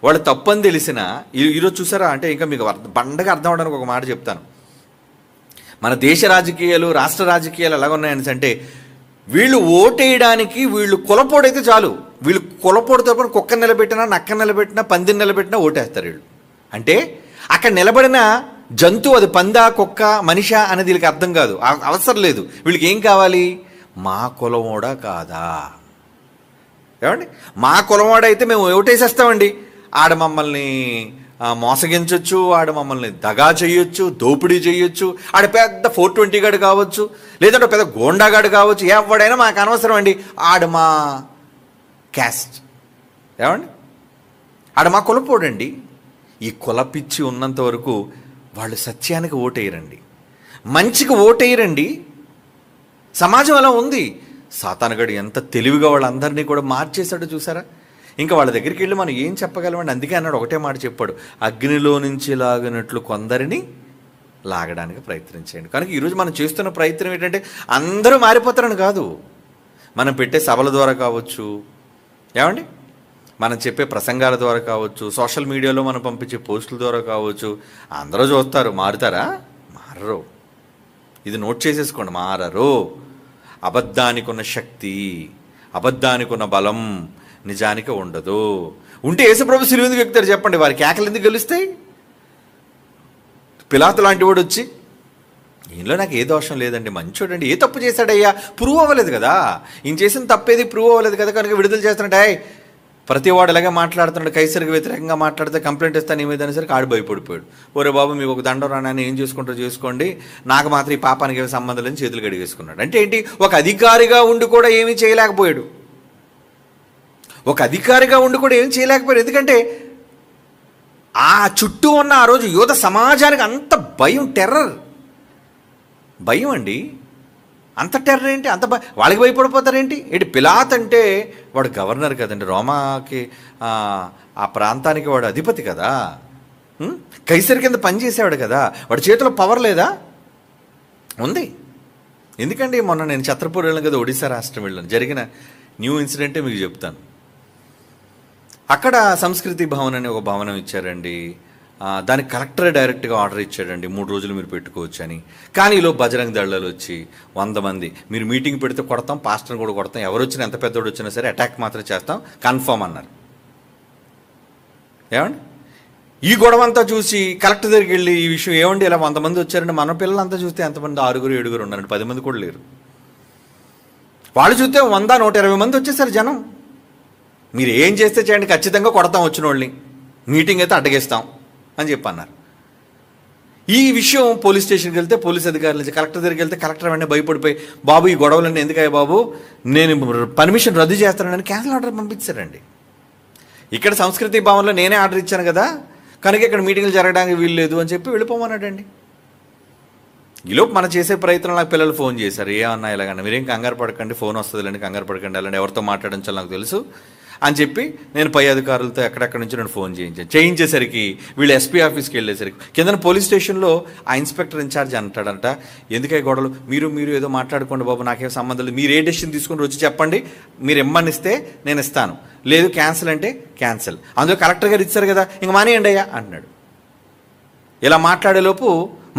వాళ్ళు తప్పని తెలిసినా ఈరోజు చూసారా, అంటే ఇంకా మీకు బండగా అర్థం అవడానికి ఒక మాట చెప్తాను. మన దేశ రాజకీయాలు, రాష్ట్ర రాజకీయాలు ఎలాగున్నాయని అంటే వీళ్ళు ఓటేయడానికి వీళ్ళు కులపోడైతే చాలు, వీళ్ళు కులపోడు తరపున కుక్కని నిలబెట్టినా, నక్కని నిలబెట్టినా, పందిని నిలబెట్టినా ఓటేస్తారు వీళ్ళు. అంటే అక్కడ నిలబడిన జంతువు అది పందా, కుక్క, మనిషా అనేది వీళ్ళకి అర్థం కాదు, అవసరం లేదు. వీళ్ళకి ఏం కావాలి? మా కులమోడా కాదా? ఏమండి, మా కులమోడైతే మేము ఓటేసేస్తామండి. ఆడ మమ్మల్ని మోసగించవచ్చు, ఆడ మమ్మల్ని దగా చేయొచ్చు, దోపిడీ చేయొచ్చు, ఆడ పెద్ద 420 గాడు కావచ్చు, లేదంటే పెద్ద గోండాగాడు కావచ్చు, ఎవడైనా మాకు అనవసరం అండి, ఆడ మా క్యాస్ట్. ఏమండి, ఆడ మా కులపోడండి. ఈ కులపిచ్చి ఉన్నంత వరకు వాళ్ళు సత్యానికి ఓటేయరండి, మంచికి ఓటేయరండి. సమాజం అలా ఉంది. సాతానుగాడు ఎంత తెలివిగా వాళ్ళందరినీ కూడా మార్చేశాడో చూసారా. ఇంకా వాళ్ళ దగ్గరికి వెళ్ళి మనం ఏం చెప్పగలమండి? అందుకే అన్నాడు, ఒకటే మాట చెప్పాడు, అగ్నిలో నుంచి లాగినట్లు కొందరిని లాగడానికి ప్రయత్నించండి. కనుక ఈరోజు మనం చేస్తున్న ప్రయత్నం ఏంటంటే అందరూ మారిపోతారని కాదు, మనం పెట్టే సభల ద్వారా కావచ్చు, ఏమండి మనం చెప్పే ప్రసంగాల ద్వారా కావచ్చు, సోషల్ మీడియాలో మనం పంపించే పోస్టుల ద్వారా కావచ్చు, అందరూ చూస్తారు, మారుతారా? మారరు. ఇది నోట్ చేసేసుకోండి, మారరు. అబద్ధానికి ఉన్న శక్తి, అబద్ధానికి ఉన్న బలం నిజానికి ఉండదు. ఉంటే యేసుప్రభు సిలువ ఎందుకు ఎక్కుతారు చెప్పండి? వారి కేకలు ఎందుకు గెలుస్తాయి? పిలాతు లాంటి వాడు వచ్చి ఈయనలో నాకు ఏ దోషం లేదండి, మంచోడండి, ఏ తప్పు చేశాడయ్యా, ప్రూవ్ అవ్వలేదు కదా, ఈయన చేసిన తప్పేది ప్రూవ్ అవ్వలేదు కదా, కనుక విడుదల చేస్తున్నాడు. ప్రతి వాడు ఇలాగే మాట్లాడుతున్నాడు, కైసరికి వ్యతిరేకంగా మాట్లాడితే కంప్లైంట్ ఇస్తాను ఏమైందని సరికి ఆడు భయపడిపోయాడు. ఒరే బాబు మీకు ఒక దండం రాని ఏం చేసుకుంటారో చేసుకోండి, నాకు మాత్రం ఈ పాపానికి ఏమి సంబంధం లేని చేతులు గడిగేసుకున్నాడు. అంటే ఏంటి? ఒక అధికారిగా ఉండి కూడా ఏమీ చేయలేకపోయాడు, ఒక అధికారిగా ఉండి కూడా ఏం చేయలేకపోయాడు. ఎందుకంటే ఆ చుట్టూ ఉన్న ఆ రోజు యూద సమాజానికి అంత భయం, టెర్రర్, భయం అండి. అంత టెర్రర్ ఏంటి? అంత వాళ్ళకి భయపడిపోతారేంటి? ఏంటి పిలాత్ అంటే వాడు గవర్నర్ కదండి, రోమాకి ఆ ప్రాంతానికి వాడు అధిపతి కదా, కైసర్ కింద పనిచేసేవాడు కదా, వాడి చేతిలో పవర్ లేదా? ఉంది. ఎందుకండి మొన్న నేను ఛత్రపూర్ వెళ్ళాను కదా, ఒడిశా రాష్ట్రం వెళ్ళాను, జరిగిన న్యూ ఇన్సిడెంటే మీకు చెప్తాను. అక్కడ సంస్కృతి భవన్ అని ఒక భవనం ఇచ్చారండి, దానికి కలెక్టరే డైరెక్ట్గా ఆర్డర్ ఇచ్చాడండి, 3 రోజులు మీరు పెట్టుకోవచ్చు అని. కానీ ఈలో బజరంగ్ దళాలు వచ్చి 100 మంది మీరు మీటింగ్ పెడితే కొడతాం, పాస్టర్ని కూడా కొడతాం, ఎవరు వచ్చినా ఎంత పెద్దోడు వచ్చినా సరే అటాక్ మాత్రం చేస్తాం కన్ఫర్మ్ అన్నారు. ఏమండి, ఈ గొడవ అంతా చూసి కలెక్టర్ దగ్గరికి వెళ్ళి ఈ విషయం ఏమండి ఇలా 100 మంది వచ్చారండి, మన పిల్లలంతా చూస్తే ఎంతమంది 6 7 ఉన్నారండి, 10 మంది కూడా లేరు. వాళ్ళు చూస్తే 100 120 మంది వచ్చేసారు జనం. మీరు ఏం చేస్తే చేయండి, ఖచ్చితంగా కొడతాం వచ్చిన వాళ్ళని, మీటింగ్ అయితే అడ్డగిస్తాం అని చెప్పి అన్నారు. ఈ విషయం పోలీస్ స్టేషన్కి వెళ్తే పోలీస్ అధికారుల నుంచి కలెక్టర్ దగ్గరికి వెళ్తే కలెక్టర్ వెంటనే భయపడిపోయి, బాబు ఈ గొడవలన్నీ ఎందుకయ్యా బాబు, నేను పర్మిషన్ రద్దు చేస్తానని క్యాన్సిల్ ఆర్డర్ పంపించారండి. ఇక్కడ సంస్కృతి భవన్లో నేనే ఆర్డర్ ఇచ్చాను కదా, కనుక ఇక్కడ మీటింగ్లు జరగడానికి వీలు లేదు అని చెప్పి వెళ్ళిపోమన్నాడండి. ఈలోపు మనం చేసే ప్రయత్నం నాకు పిల్లలు ఫోన్ చేశారు, ఏమన్నా ఇలాగన్నా మీరేం కంగారు పడకండి, ఫోన్ వస్తుందిలేండి, కంగారు పడకండి, అలాంటి ఎవరితో మాట్లాడించాలో నాకు తెలుసు అని చెప్పి నేను పై అధికారులతో ఎక్కడెక్కడి నుంచి నేను ఫోన్ చేయించేసరికి వీళ్ళు ఎస్పీ ఆఫీస్కి వెళ్ళేసరికి కింద పోలీస్ స్టేషన్లో ఆ ఇన్స్పెక్టర్ ఇన్ఛార్జ్ అంటాడంట, ఎందుకే గొడవలు, మీరు ఏదో మాట్లాడుకోండి బాబు, నాకేం సంబంధం లేదు, మీరు ఏ డెసిషన్ తీసుకుని వచ్చి చెప్పండి, మీరు ఇమ్మనిస్తే నేను ఇస్తాను, లేదు క్యాన్సిల్ అంటే క్యాన్సిల్, అందులో కలెక్టర్ గారు ఇచ్చారు కదా ఇంక మానేయండి అయ్యా అంటున్నాడు. ఇలా మాట్లాడేలోపు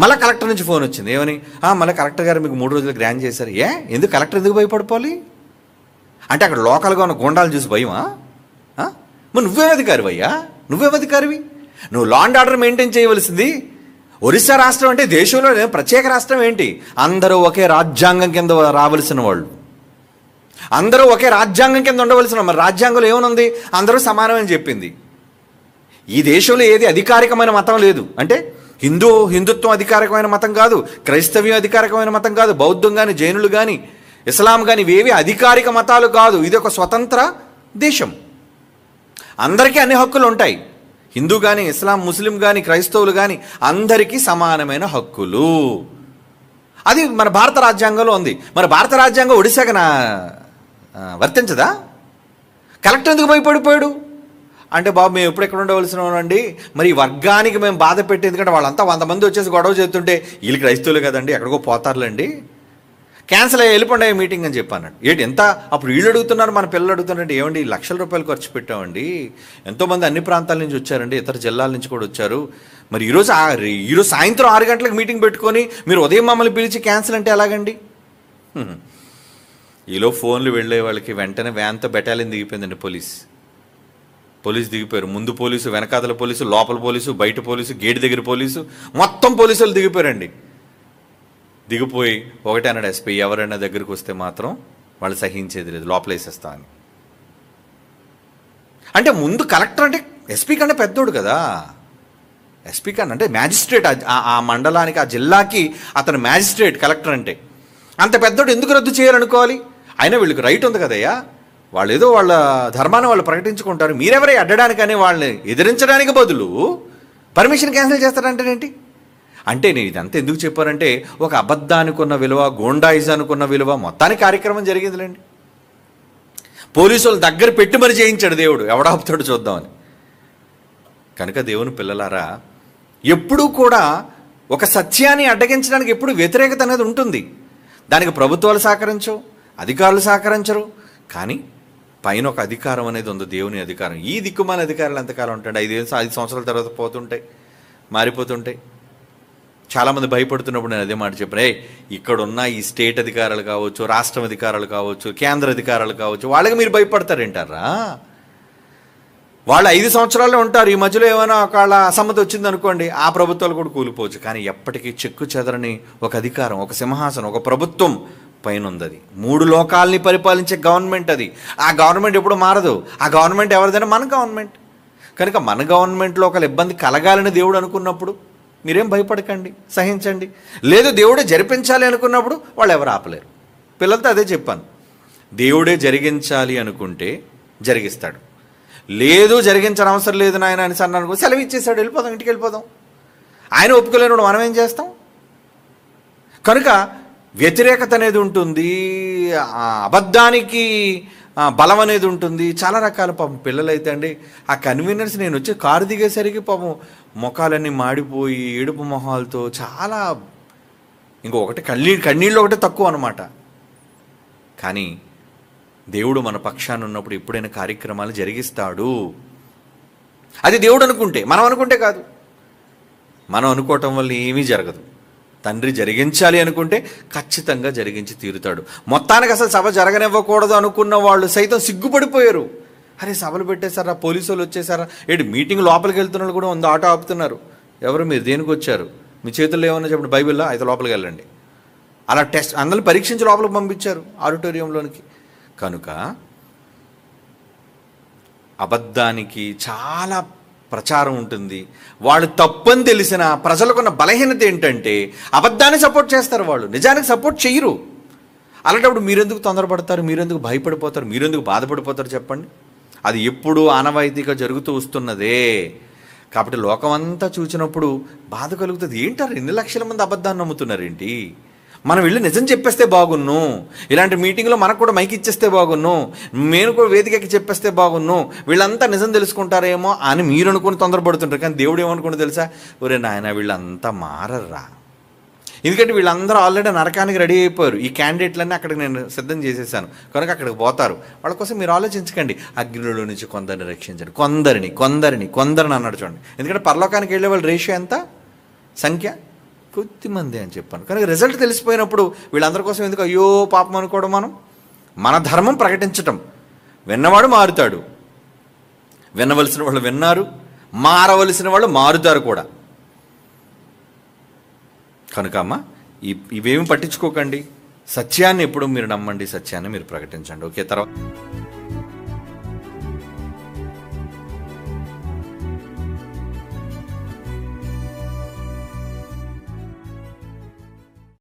మళ్ళీ కలెక్టర్ నుంచి ఫోన్ వచ్చింది, ఏమని, మళ్ళీ కలెక్టర్ గారు మీకు 3 రోజులు గ్రాంట్ చేశారు. ఎందుకు కలెక్టర్ ఎందుకు భయపడిపోవాలి అంటే అక్కడ లోకల్గా ఉన్న గుండాలు చూసి భయమా? మరి నువ్వేం అధికారివయ్యా, నువ్వేం అధికారివి, నువ్వు లా అండ్ ఆర్డర్ మెయింటైన్ చేయవలసింది. ఒరిస్సా రాష్ట్రం అంటే దేశంలో ప్రత్యేక రాష్ట్రం ఏంటి, అందరూ ఒకే రాజ్యాంగం కింద రావలసిన వాళ్ళు, అందరూ ఒకే రాజ్యాంగం కింద ఉండవలసిన, మరి రాజ్యాంగంలో ఏమనుంది, అందరూ సమానమని చెప్పింది. ఈ దేశంలో ఏది అధికారికమైన మతం లేదు, అంటే హిందుత్వం అధికారికమైన మతం కాదు, క్రైస్తవ్యం అధికారికమైన మతం కాదు, బౌద్ధం కానీ జైనులు కానీ ఇస్లాం కానీ ఇవేవి అధికారిక మతాలు కాదు. ఇది ఒక స్వతంత్ర దేశం, అందరికీ అన్ని హక్కులు ఉంటాయి. హిందూ కానీ ఇస్లాం ముస్లిం కానీ క్రైస్తవులు కానీ అందరికీ సమానమైన హక్కులు. అది మన భారత రాజ్యాంగంలో ఉంది. మరి భారత రాజ్యాంగం ఒడిశాకి వర్తించదా? కలెక్టర్ ఎందుకు భయపడిపోయాడు అంటే, బాబు మేము ఎప్పుడు ఎక్కడ ఉండవలసిన వాళ్ళండి, మరి ఈ వర్గానికి మేము బాధ పెట్టి, ఎందుకంటే వాళ్ళంతా 100 మంది వచ్చేసి గొడవ చేస్తుంటే వీళ్ళు క్రైస్తవులు కదండి ఎక్కడికో పోతారులేండి, క్యాన్సిల్ అయ్యి వెళ్ళిపోండి మీటింగ్ అని చెప్పాను. ఏంటి ఎంత అప్పుడు వీళ్ళు అడుగుతున్నారు, మన పిల్లలు అడుగుతున్నారంటే, ఏమండి లక్షల రూపాయలు ఖర్చు పెట్టామండి, ఎంతోమంది అన్ని ప్రాంతాల నుంచి వచ్చారండి, ఇతర జిల్లాల నుంచి కూడా వచ్చారు, మరి ఈరోజు సాయంత్రం 6 గంటలకు మీటింగ్ పెట్టుకొని మీరు ఉదయం మమ్మల్ని పిలిచి క్యాన్సిల్ అంటే ఎలాగండి? ఈలో ఫోన్లు వెళ్ళే వాళ్ళకి వెంటనే వ్యాన్తో బెటాలియన్ దిగిపోయిందండి. పోలీసు దిగిపోయారు. ముందు పోలీసు, వెనకాతల పోలీసు, లోపల పోలీసు, బయట పోలీసు, గేట్ దగ్గర పోలీసు, మొత్తం పోలీసులు దిగిపోయారండి. దిగిపోయి ఒకటే అన్నాడు ఎస్పీ, ఎవరైనా దగ్గరికి వస్తే మాత్రం వాళ్ళు సహించేది లేదు, లోపల వేసేస్తామని. అంటే ముందు కలెక్టర్ అంటే ఎస్పీ కన్నా పెద్దోడు కదా, ఎస్పీ కన్నా అంటే మ్యాజిస్ట్రేట్, ఆ మండలానికి ఆ జిల్లాకి అతను మ్యాజిస్ట్రేట్ కలెక్టర్ అంటే. అంత పెద్దోడు ఎందుకు రద్దు చేయాలనుకోవాలి? అయినా వీళ్ళకి రైట్ ఉంది కదయ్యా, వాళ్ళు ఏదో వాళ్ళ ధర్మాన్ని వాళ్ళు ప్రకటించుకుంటారు, మీరెవరై అడ్డడానికని వాళ్ళని ఎదిరించడానికి బదులు పర్మిషన్ క్యాన్సిల్ చేస్తారంటేనేంటి? అంటే నేను ఇదంతా ఎందుకు చెప్పానంటే, ఒక అబద్ధానికి ఉన్న విలువ, గోండాయిజానికి ఉన్న విలువ, మొత్తానికి కార్యక్రమం జరిగిందిలేండి. పోలీసులు దగ్గర పెట్టి మరి చేయించాడు దేవుడు, ఎవడాపుతాడు చూద్దామని. కనుక దేవుని పిల్లలారా, ఎప్పుడూ కూడా ఒక సత్యాన్ని అడ్డగించడానికి ఎప్పుడు వ్యతిరేకత అనేది ఉంటుంది. దానికి ప్రభుత్వాలు సహకరించవు, అధికారులు సహకరించరు, కానీ పైన ఒక అధికారం అనేది ఉంది, దేవుని అధికారం. ఈ దిక్కుమాల అధికారులు ఎంతకాలం ఉంటాయి? 5 సంవత్సరాల తర్వాత పోతుంటాయి, మారిపోతుంటాయి. చాలామంది భయపడుతున్నప్పుడు నేను అదే మాట చెప్పాను, ఇక్కడున్న ఈ స్టేట్ అధికారులు కావచ్చు, రాష్ట్రం అధికారులు కావచ్చు, కేంద్ర అధికారులు కావచ్చు, వాళ్ళకి మీరు భయపడతారేంటారా? వాళ్ళు 5 సంవత్సరాల్లో ఉంటారు, ఈ మధ్యలో ఏమైనా ఒకళ్ళ అసమ్మతి వచ్చిందనుకోండి, ఆ ప్రభుత్వాలు కూడా కూలిపోవచ్చు. కానీ ఎప్పటికీ చెక్కు చెదరని ఒక అధికారం, ఒక సింహాసనం, ఒక ప్రభుత్వం పైన ఉంది. అది 3 లోకాలని పరిపాలించే గవర్నమెంట్. అది ఆ గవర్నమెంట్ ఎప్పుడు మారదు. ఆ గవర్నమెంట్ ఎవరిదైనా మన గవర్నమెంట్. కనుక మన గవర్నమెంట్లో ఒకళ్ళ ఇబ్బంది కలగాలని దేవుడు అనుకున్నప్పుడు మీరేం భయపడకండి, సహించండి. లేదు దేవుడే జరిపించాలి అనుకున్నప్పుడు వాళ్ళు ఎవరు ఆపలేరు. పిల్లలతో అదే చెప్పాను, దేవుడే జరిగించాలి అనుకుంటే జరిగిస్తాడు, లేదు జరిగించని అవసరం లేదు నాయన అని అన్నాను, సెలవు ఇచ్చేసాడు, వెళ్ళిపోదాం, ఇంటికి వెళ్ళిపోదాం. ఆయన ఒప్పుకోలేనప్పుడు మనం ఏం చేస్తాం? కనుక వ్యతిరేకత అనేది ఉంటుంది, అబద్ధానికి బలం అనేది ఉంటుంది, చాలా రకాల. పాపం పిల్లలైతే అండి, ఆ కన్వీనియన్స్, నేను వచ్చి కారు దిగేసరికి పాపం ముఖాలన్నీ మాడిపోయి ఏడుపు మొహాలతో చాలా, ఇంకొకటి కన్నీళ్ళు ఒకటే తక్కువ అనమాట. కానీ దేవుడు మన పక్షాన ఉన్నప్పుడు ఎప్పుడైనా కార్యక్రమాలు జరిగిస్తాడు. అది దేవుడు అనుకుంటే, మనం అనుకుంటే కాదు. మనం అనుకోవటం వల్ల ఏమీ జరగదు. తండ్రి జరిగించాలి అనుకుంటే ఖచ్చితంగా జరిగించి తీరుతాడు. మొత్తానికి అసలు సభ జరగనివ్వకూడదు అనుకున్న వాళ్ళు సైతం సిగ్గుపడిపోయారు. అరే సభలు పెట్టేశారా, పోలీసు వాళ్ళు వచ్చేసారా, మీటింగ్ లోపలికి వెళ్తున్న వాళ్ళు కూడా ఉంది, ఆటో ఆపుతున్నారు. ఎవరు మీరు, దేనికి వచ్చారు, మీ చేతుల్లో ఏమన్నా చెప్పండి, బైబిల్లో అయితే లోపలికి వెళ్ళండి. అలా టెస్ట్ అందరిని పరీక్షించి లోపలికి పంపించారు ఆడిటోరియంలోనికి. కనుక అబద్ధానికి చాలా ప్రచారం ఉంటుంది. వాళ్ళు తప్పని తెలిసిన ప్రజలకున్న బలహీనత ఏంటంటే అబద్ధాన్ని సపోర్ట్ చేస్తారు, వాళ్ళు నిజానికి సపోర్ట్ చేయరు. అలాంటప్పుడు మీరెందుకు తొందరపడతారు, మీరెందుకు భయపడిపోతారు, మీరెందుకు బాధపడిపోతారు చెప్పండి? అది ఎప్పుడూ ఆనవాయితీగా జరుగుతూ వస్తున్నదే. కాబట్టి లోకమంతా చూసినప్పుడు బాధ కలుగుతుంది. ఏంటారు ఎన్ని లక్షల మంది అబద్ధాన్ని నమ్ముతున్నారేంటి, మనం వెళ్ళి నిజం చెప్పేస్తే బాగున్ను, ఇలాంటి మీటింగ్లో మనకు కూడా మైక్ ఇచ్చేస్తే బాగున్ను, నేను కూడా వేదికకి చెప్పేస్తే బాగున్ను, వీళ్ళంతా నిజం తెలుసుకుంటారేమో అని మీరు అనుకుని తొందరపడుతుంటారు. కానీ దేవుడు ఏమనుకుంటూ తెలుసా, ఒరే నాయన వీళ్ళంతా మారర్రా, ఎందుకంటే వీళ్ళందరూ ఆల్రెడీ నరకానికి రెడీ అయిపోయారు. ఈ క్యాండిడేట్లన్నీ అక్కడికి నేను సిద్ధం చేసేసాను కనుక అక్కడికి పోతారు. వాళ్ళ కోసం మీరు ఆలోచించకండి. అగ్నిలో నుంచి కొందరిని రక్షించండి, కొందరిని అన్నాడు చూడండి. ఎందుకంటే పరలోకానికి వెళ్ళే వాళ్ళ రేషియో ఎంత, సంఖ్య కొద్దిమంది అని చెప్పాను. కనుక రిజల్ట్ తెలిసిపోయినప్పుడు వీళ్ళందరి కోసం ఎందుకు అయ్యో పాపం అనుకోవడం? మన ధర్మం ప్రకటించటం. విన్నవాడు మారుతాడు, వినవలసిన వాళ్ళు విన్నారు, మారవలసిన వాళ్ళు మారుతారు కూడా. కనుక అమ్మ ఇవేమి పట్టించుకోకండి, సత్యాన్ని ఎప్పుడు మీరు నమ్మండి, సత్యాన్ని మీరు ప్రకటించండి. ఓకే, తర్వాత